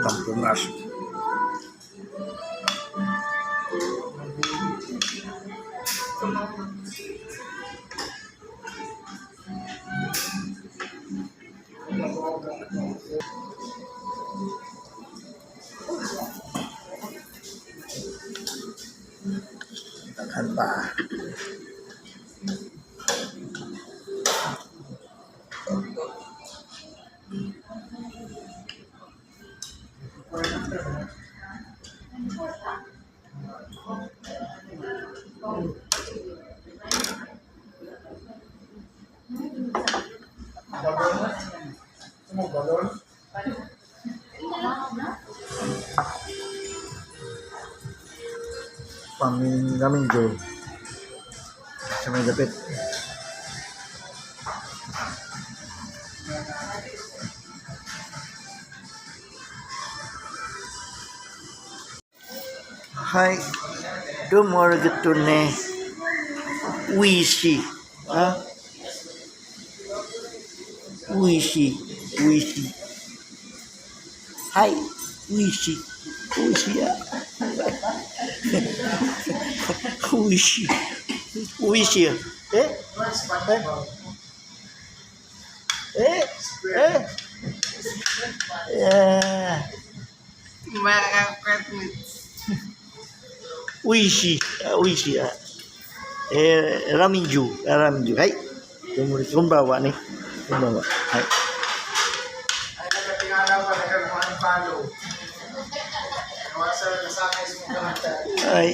Tampunas. Takhan pa. Paming Joe sa may dapit. Hi, tomorrow to ne Wishi, ha? Wishi. Hi, Wishi ya. Wishi ya. Yeah. Wishi ya. Raminju. Hai. Kumbawa ni. Hai. Hai.